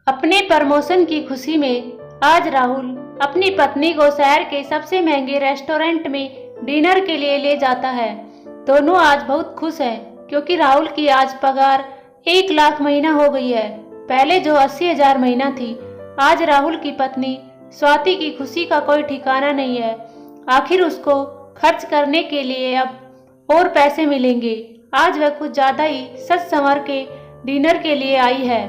अपने प्रमोशन की खुशी में आज राहुल अपनी पत्नी को शहर के सबसे महंगे रेस्टोरेंट में डिनर के लिए ले जाता है। दोनों आज बहुत खुश हैं क्योंकि राहुल की आज पगार 1 लाख महीना हो गई है। पहले जो 80,000 महीना थी, आज राहुल की पत्नी स्वाति की खुशी का कोई ठिकाना नहीं है। आखिर उसको खर्च करने के लिए अब और पैसे मिलेंगे। आज वह कुछ ज्यादा ही सच संवर के डिनर के लिए आई है।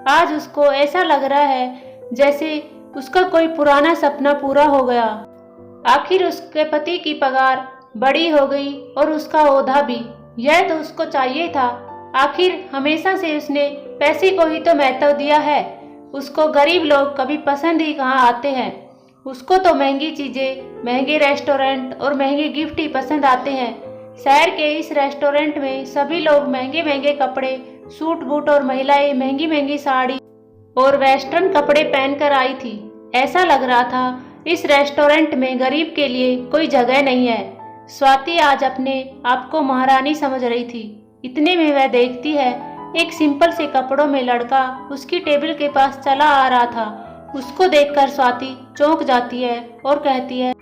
आज उसको ऐसा लग रहा है जैसे उसका कोई पुराना सपना पूरा हो गया। आखिर उसके पति की पगार बड़ी हो गई और उसका ओहदा भी। यह तो उसको चाहिए था। आखिर हमेशा से उसने पैसे को ही तो महत्व दिया है। उसको गरीब लोग कभी पसंद ही कहाँ आते हैं। उसको तो महंगी चीजें, महंगे रेस्टोरेंट और महंगे गिफ्ट ही पसंद आते हैं। शहर के इस रेस्टोरेंट में सभी लोग महंगे महंगे कपड़े, सूट बूट और महिलाएं महंगी महंगी साड़ी और वेस्टर्न कपड़े पहनकर आई थी। ऐसा लग रहा था इस रेस्टोरेंट में गरीब के लिए कोई जगह नहीं है। स्वाति आज अपने आप को महारानी समझ रही थी। इतने में वह देखती है एक सिंपल से कपड़ों में लड़का उसकी टेबल के पास चला आ रहा था। उसको देखकर स्वाति चौंक जाती है और कहती है,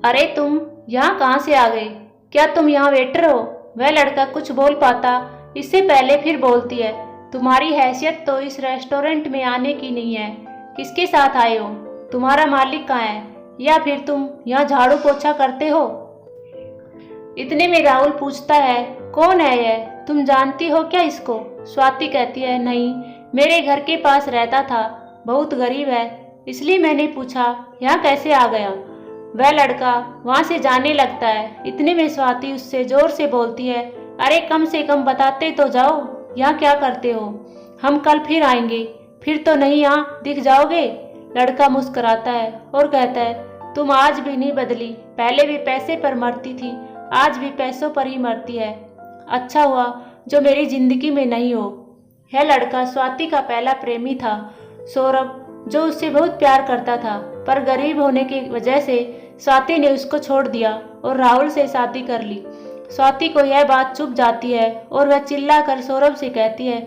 अरे तुम यहाँ कहाँ से आ गए? क्या तुम यहाँ वेटर हो? वह लड़का कुछ बोल पाता इससे पहले फिर बोलती है, तुम्हारी हैसियत तो इस रेस्टोरेंट में आने की नहीं है। किसके साथ आए हो? तुम्हारा मालिक कहाँ है? या फिर तुम यहाँ झाड़ू पोछा करते हो? इतने में राहुल पूछता है, कौन है यह? तुम जानती हो क्या इसको? स्वाति कहती है, नहीं, मेरे घर के पास रहता था, बहुत गरीब है, इसलिए मैंने पूछा यहाँ कैसे आ गया। वह लड़का वहाँ से जाने लगता है। इतने में स्वाति उससे जोर से बोलती है, अरे कम से कम बताते तो जाओ, यहाँ क्या करते हो? हम कल फिर आएंगे, फिर तो नहीं यहाँ दिख जाओगे। लड़का मुस्कुराता है और कहता है, तुम आज भी नहीं बदली। पहले भी पैसे पर मरती थी, आज भी पैसों पर ही मरती है। अच्छा हुआ जो मेरी जिंदगी में नहीं हो। यह लड़का स्वाति का पहला प्रेमी था, सौरभ, जो उससे बहुत प्यार करता था, पर गरीब होने की वजह से स्वाति ने उसको छोड़ दिया और राहुल से शादी कर ली। स्वाति को यह बात चुभ जाती है और वह चिल्लाकर सौरभ से कहती है,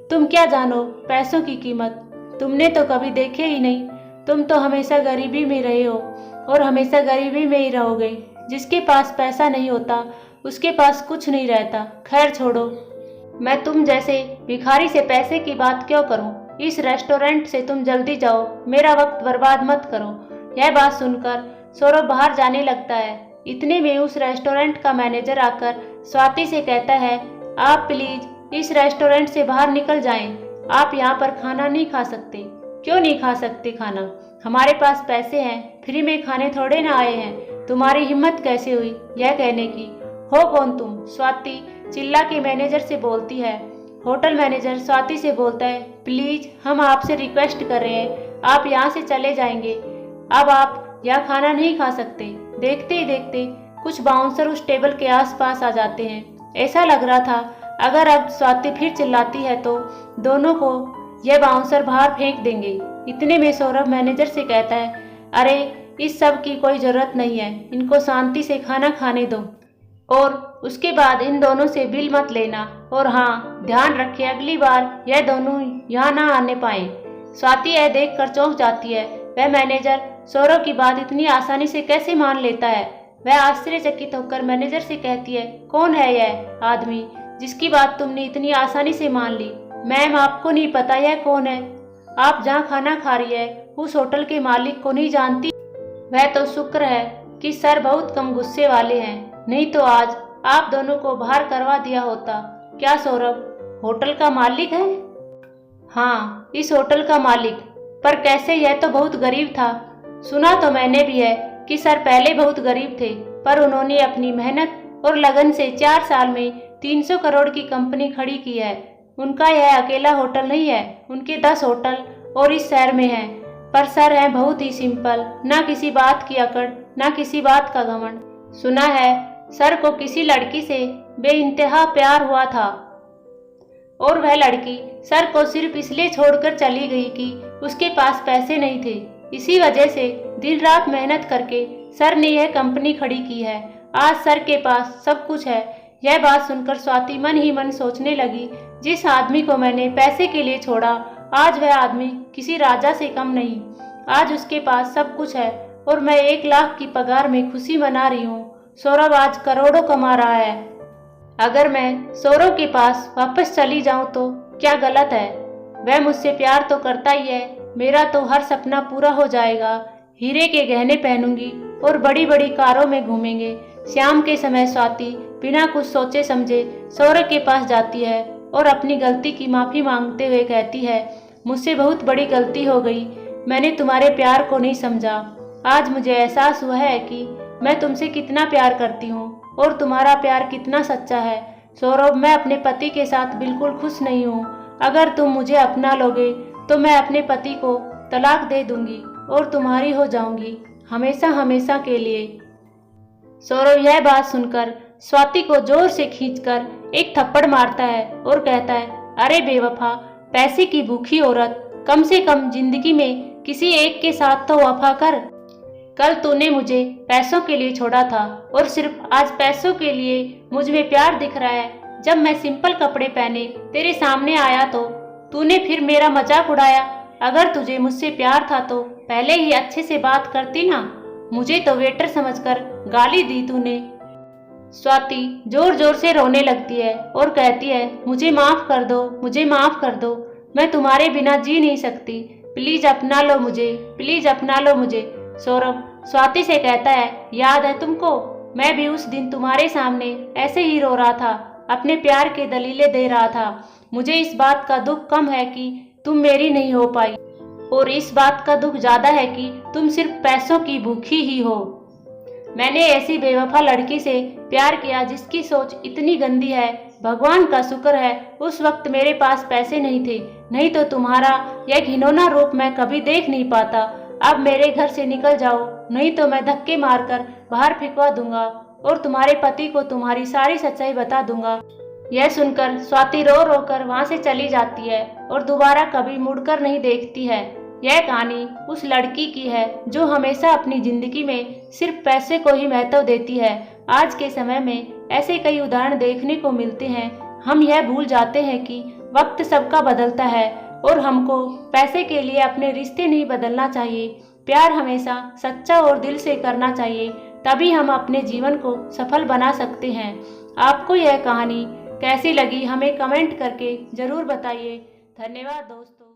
तुम क्या जानो पैसों की कीमत? तुमने तो कभी देखे ही नहीं। तुम तो हमेशा गरीबी में रहे हो और हमेशा गरीबी में ही रहोगे। जिसके पास पैसा नहीं होता उसके पास कुछ नहीं रहता। खैर छोड़ो, मैं तुम जैसे भिखारी से पैसे की बात क्यों करूं? इस रेस्टोरेंट से तुम जल्दी जाओ, मेरा वक्त बर्बाद मत करो। यह बात सुनकर सौरभ बाहर जाने लगता है। इतने में उस रेस्टोरेंट का मैनेजर आकर स्वाति से कहता है, आप प्लीज इस रेस्टोरेंट से बाहर निकल जाएं। आप यहाँ पर खाना नहीं खा सकते। क्यों नहीं खा सकते खाना? हमारे पास पैसे हैं, फ्री में खाने थोड़े ना आए हैं। तुम्हारी हिम्मत कैसे हुई यह कहने की? हो कौन तुम? स्वाति चिल्ला के मैनेजर से बोलती है। होटल मैनेजर स्वाति से बोलता है, प्लीज हम आपसे रिक्वेस्ट कर रहे हैं, आप यहाँ से चले जाएंगे। अब आप यहाँ खाना नहीं खा सकते। देखते ही देखते कुछ बाउंसर उस टेबल के आसपास आ जाते हैं। ऐसा लग रहा था अगर अब स्वाति फिर चिल्लाती है तो दोनों को यह बाउंसर बाहर फेंक देंगे। इतने में सौरभ मैनेजर से कहता है, अरे इस सब की कोई जरूरत नहीं है, इनको शांति से खाना खाने दो और उसके बाद इन दोनों से बिल मत लेना। और हाँ, ध्यान रखें अगली बार यह दोनों यहाँ ना आने पाए। स्वाति यह देख कर चौंक जाती है। वह मैनेजर सौरभ की बात इतनी आसानी से कैसे मान लेता है? वह आश्चर्यचकित होकर मैनेजर से कहती है, कौन है यह आदमी जिसकी बात तुमने इतनी आसानी से मान ली? मैम, आपको नहीं पता यह कौन है? आप जहाँ खाना खा रही है उस होटल के मालिक को नहीं जानती? वह तो शुक्र है कि सर बहुत कम गुस्से वाले हैं, नहीं तो आज आप दोनों को बाहर करवा दिया होता। क्या सौरभ होटल का मालिक है? हाँ, इस होटल का मालिक। पर कैसे? यह तो बहुत गरीब था। सुना तो मैंने भी है कि सर पहले बहुत गरीब थे, पर उन्होंने अपनी मेहनत और लगन से 4 साल में 300 करोड़ की कंपनी खड़ी की है। उनका यह अकेला होटल नहीं है, उनके 10 होटल और इस शहर में हैं। पर सर हैं बहुत ही सिंपल, ना किसी बात की अकड़, ना किसी बात का घमंड। सुना है सर को किसी लड़की से बेइंतहा प्यार हुआ था और वह लड़की सर को सिर्फ इसलिए छोड़कर चली गई कि उसके पास पैसे नहीं थे। इसी वजह से दिन रात मेहनत करके सर ने यह कंपनी खड़ी की है। आज सर के पास सब कुछ है। यह बात सुनकर स्वाति मन ही मन सोचने लगी, जिस आदमी को मैंने पैसे के लिए छोड़ा आज वह आदमी किसी राजा से कम नहीं। आज उसके पास सब कुछ है और मैं 1 लाख की पगार में खुशी मना रही हूँ। सौरभ आज करोड़ों कमा रहा है। अगर मैं सौरभ के पास वापस चली जाऊं तो क्या गलत है? वह मुझसे प्यार तो करता ही है। मेरा तो हर सपना पूरा हो जाएगा। हीरे के गहने पहनूंगी और बड़ी बड़ी कारों में घूमेंगे। शाम के समय स्वाति बिना कुछ सोचे समझे सौरभ के पास जाती है और अपनी गलती की माफ़ी मांगते हुए कहती है, मुझसे बहुत बड़ी गलती हो गई। मैंने तुम्हारे प्यार को नहीं समझा। आज मुझे एहसास हुआ है कि मैं तुमसे कितना प्यार करती हूँ और तुम्हारा प्यार कितना सच्चा है। सौरभ, मैं अपने पति के साथ बिल्कुल खुश नहीं हूँ। अगर तुम मुझे अपना लोगे तो मैं अपने पति को तलाक दे दूंगी और तुम्हारी हो जाऊंगी हमेशा हमेशा के लिए। सौरभ यह बात सुनकर स्वाति को जोर से खींचकर एक थप्पड़ मारता है और कहता है, अरे बेवफा, पैसे की भूखी औरत, कम से कम जिंदगी में किसी एक के साथ तो वफा कर। कल तूने मुझे पैसों के लिए छोड़ा था और सिर्फ आज पैसों के लिए मुझ में प्यार दिख रहा है। जब मैं सिंपल कपड़े पहने तेरे सामने आया तो तूने फिर मेरा मजाक उड़ाया। अगर तुझे मुझसे प्यार था तो पहले ही अच्छे से बात करती ना। मुझे तो वेटर समझकर गाली दी तूने। स्वाति जोर जोर से रोने लगती है और कहती है, मुझे माफ कर दो, मुझे माफ कर दो। मैं तुम्हारे बिना जी नहीं सकती। प्लीज अपना लो मुझे, प्लीज अपना लो मुझे। सौरभ स्वाति से कहता है, याद है तुमको? मैं भी उस दिन तुम्हारे सामने ऐसे ही रो रहा था, अपने प्यार के दलीलें दे रहा था। मुझे इस बात का दुख कम है कि तुम मेरी नहीं हो पाई और इस बात का दुख ज्यादा है कि तुम सिर्फ पैसों की भूखी ही हो। मैंने ऐसी बेवफा लड़की से प्यार किया जिसकी सोच इतनी गंदी है। भगवान का शुक्र है उस वक्त मेरे पास पैसे नहीं थे, नहीं तो तुम्हारा यह घिनौना रूप मैं कभी देख नहीं पाता। अब मेरे घर से निकल जाओ, नहीं तो मैं धक्के मारकर बाहर फेंकवा दूंगा और तुम्हारे पति को तुम्हारी सारी सच्चाई बता दूंगा। यह सुनकर स्वाति रो रो कर वहाँ से चली जाती है और दोबारा कभी मुड़कर नहीं देखती है। यह कहानी उस लड़की की है जो हमेशा अपनी जिंदगी में सिर्फ पैसे को ही महत्व देती है। आज के समय में ऐसे कई उदाहरण देखने को मिलते हैं। हम यह भूल जाते हैं कि वक्त सबका बदलता है और हमको पैसे के लिए अपने रिश्ते नहीं बदलना चाहिए। प्यार हमेशा सच्चा और दिल से करना चाहिए, तभी हम अपने जीवन को सफल बना सकते हैं। आपको यह कहानी कैसी लगी हमें कमेंट करके जरूर बताइए। धन्यवाद दोस्तों।